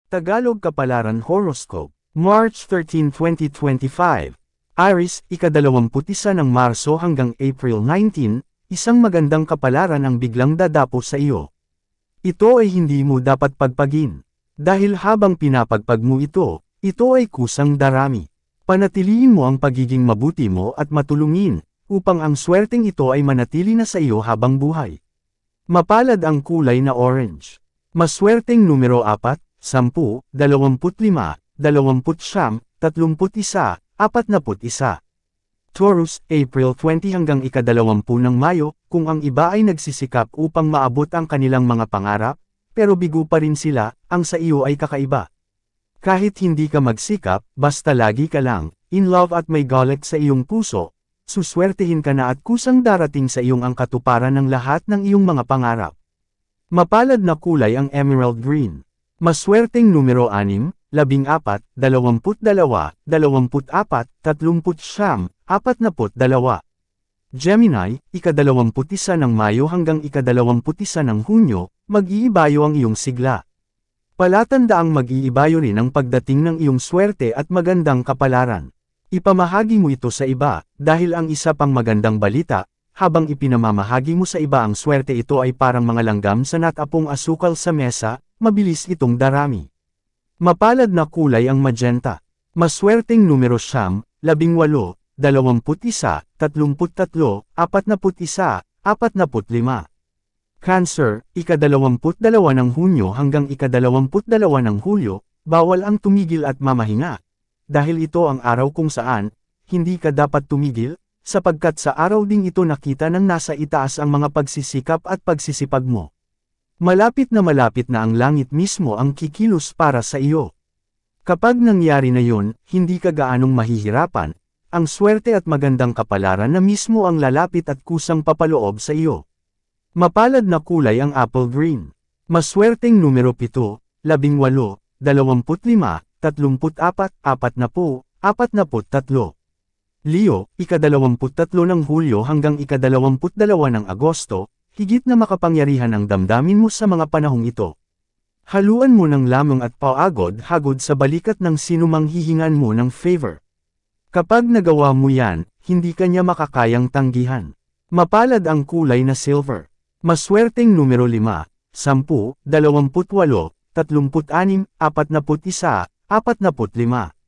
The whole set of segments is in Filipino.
Tagalog Kapalaran Horoscope, March 13, 2025. Aries, ika-21 ng Marso hanggang April 19, isang magandang kapalaran ang biglang dadapo sa iyo. Ito ay hindi mo dapat pagpagin. Dahil habang pinapagpag mo ito ay kusang darami. Panatiliin mo ang pagiging mabuti mo at matulungin, upang ang swerteng ito ay manatili na sa iyo habang buhay. Mapalad ang kulay na orange. Maswerteng numero 4, 10, 25, 29, 31, 41. Taurus, April 20 hanggang ika-20 ng Mayo, kung ang iba ay nagsisikap upang maabot ang kanilang mga pangarap, pero bigo pa rin sila, ang sa iyo ay kakaiba. Kahit hindi ka magsikap, basta lagi ka lang, in love at may galit sa iyong puso, suswertehin ka na at kusang darating sa iyong ang katuparan ng lahat ng iyong mga pangarap. Mapalad na kulay ang emerald green. Maswerteng numero 6, 14, 22, 24, 39, 42. Gemini, ika-21 ng Mayo hanggang ika-21 ng Hunyo, mag-iibayo ang iyong sigla. Palatandaang mag-iibayo rin ang pagdating ng iyong swerte at magandang kapalaran. Ipamahagi mo ito sa iba, dahil ang isa pang magandang balita, habang ipinamamahagi mo sa iba ang swerte ito ay parang mga langgam sa natapong asukal sa mesa, mabilis itong darami. Mapalad na kulay ang magenta. Maswerteng numero 9, 18, 21, 33, 41, 45. Cancer, ika-22 ng Hunyo hanggang ika-22 ng Hulyo, bawal ang tumigil at mamahinga. Dahil ito ang araw kung saan, hindi ka dapat tumigil, sapagkat sa araw ding ito nakita ng nasa itaas ang mga pagsisikap at pagsisipag mo. Malapit na ang langit mismo ang kikilos para sa iyo. Kapag nangyari na yun, hindi ka gaanong mahihirapan, ang swerte at magandang kapalaran na mismo ang lalapit at kusang papaloob sa iyo. Mapalad na kulay ang apple green. Maswerteng numero 7, 18, 25, 34, 40, 43. Leo, ika-23 ng Hulyo hanggang ika-22 ng Agosto, higit na makapangyarihan ang damdamin mo sa mga panahong ito. Haluan mo ng lamang at paagod-hagod sa balikat ng sinumang hihingan mo ng favor. Kapag nagawa mo yan, hindi ka niya makakayang tanggihan. Mapalad ang kulay na silver. Maswerteng numero 5, 10, 28, 36, 41, 45.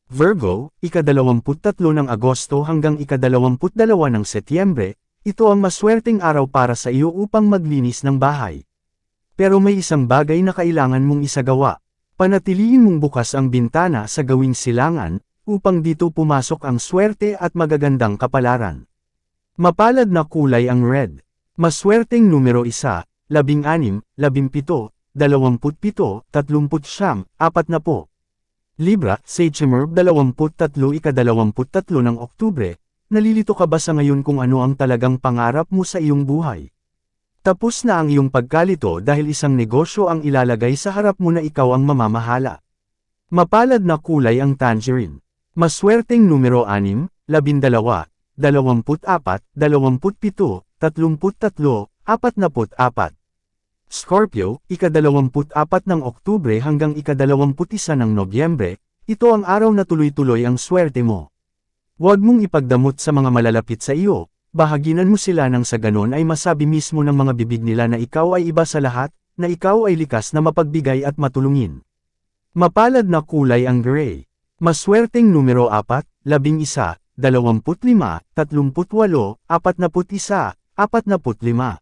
Virgo, ika-23 ng Agosto hanggang ika-22 ng Setyembre, ito ang maswerteng araw para sa iyo upang maglinis ng bahay. Pero may isang bagay na kailangan mong isagawa. Panatiliin mong bukas ang bintana sa gawing silangan, upang dito pumasok ang swerte at magagandang kapalaran. Mapalad na kulay ang red. Maswerteng numero 1, 16, 17, 27, 30, 40. Libra, September 23 ika-23 ng Oktubre, nalilito ka ba sa ngayon kung ano ang talagang pangarap mo sa iyong buhay? Tapos na ang iyong pagkalito dahil isang negosyo ang ilalagay sa harap mo na ikaw ang mamamahala. Mapalad na kulay ang tangerine. Maswerteng numero 6, 12, 24, 27, 33, 44. Scorpio, ika-24 ng Oktubre hanggang ika-21 ng Nobyembre, ito ang araw na tuloy-tuloy ang swerte mo. Huwag mong ipagdamot sa mga malalapit sa iyo, bahaginan mo sila nang sa ganon ay masabi mismo ng mga bibig nila na ikaw ay iba sa lahat, na ikaw ay likas na mapagbigay at matulungin. Mapalad na kulay ang gray. Maswerteng numero 4, 11, 25, 38, 41, 45.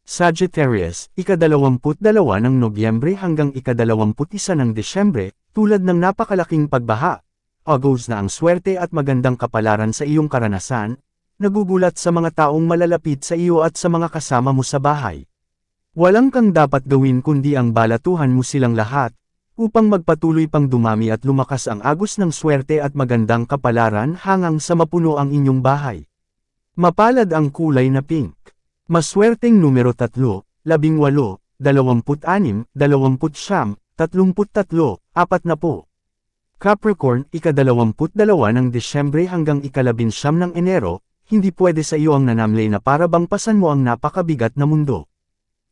Sagittarius, ika-22 ng Nobyembre hanggang ika-21 ng Desyembre, tulad ng napakalaking pagbaha, agos na ang swerte at magandang kapalaran sa iyong karanasan, nagugulat sa mga taong malalapit sa iyo at sa mga kasama mo sa bahay. Walang kang dapat gawin kundi ang balatuhan mo silang lahat, upang magpatuloy pang dumami at lumakas ang agos ng swerte at magandang kapalaran hanggang sa mapuno ang inyong bahay. Mapalad ang kulay na pink. Maswerteng numero 3, 18, 26, 29, 33, 40. Capricorn, ika-22 ng Desyembre hanggang ika-19 ng Enero, hindi pwede sa iyo ang nanamlay na para bang pasan mo ang napakabigat na mundo.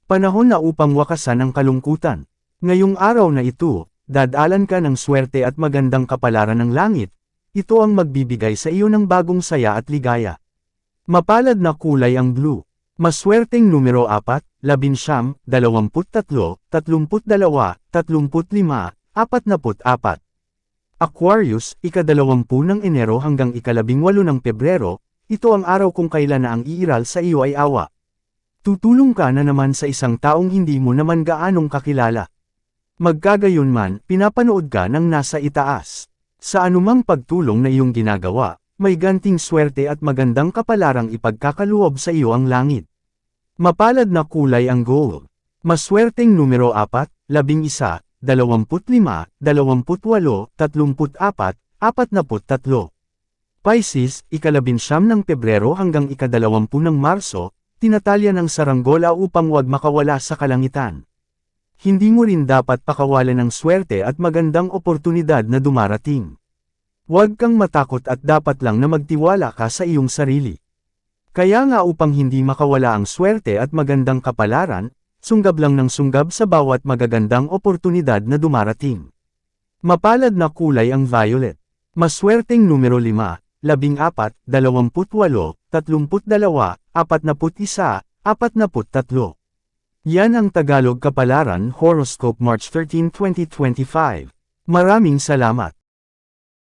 Panahon na upang wakasan ang kalungkutan. Ngayong araw na ito, dadalan ka ng swerte at magandang kapalaran ng langit. Ito ang magbibigay sa iyo ng bagong saya at ligaya. Mapalad na kulay ang blue. Maswerteng numero 4, 19, 23, 32, 35, 44. Aquarius, ika-20 ng Enero hanggang ika-18 ng Pebrero, ito ang araw kung kailan na ang iiral sa iyo ay awa. Tutulong ka na naman sa isang taong hindi mo naman gaanong kakilala. Magkagayunman, pinapanood ka ng nasa itaas. Sa anumang pagtulong na iyong ginagawa, may ganting swerte at magandang kapalarang ipagkakaloob sa iyo ang langit. Mapalad na kulay ang gold. Maswerteng numero 4, 11, 25, 28, 34, 43. Pisces, ika-19 ng Pebrero hanggang ika-20 ng Marso, tinatalya ng saranggola upang huwag makawala sa kalangitan. Hindi mo rin dapat pakawalan ng swerte at magandang oportunidad na dumarating. Huwag kang matakot at dapat lang na magtiwala ka sa iyong sarili. Kaya nga upang hindi makawala ang swerte at magandang kapalaran, sunggab lang ng sunggab sa bawat magagandang oportunidad na dumarating. Mapalad na kulay ang violet. Maswerteng numero 5, 14, 28, 32, 41, 43. Yan ang Tagalog Kapalaran Horoscope March 13, 2025. Maraming salamat.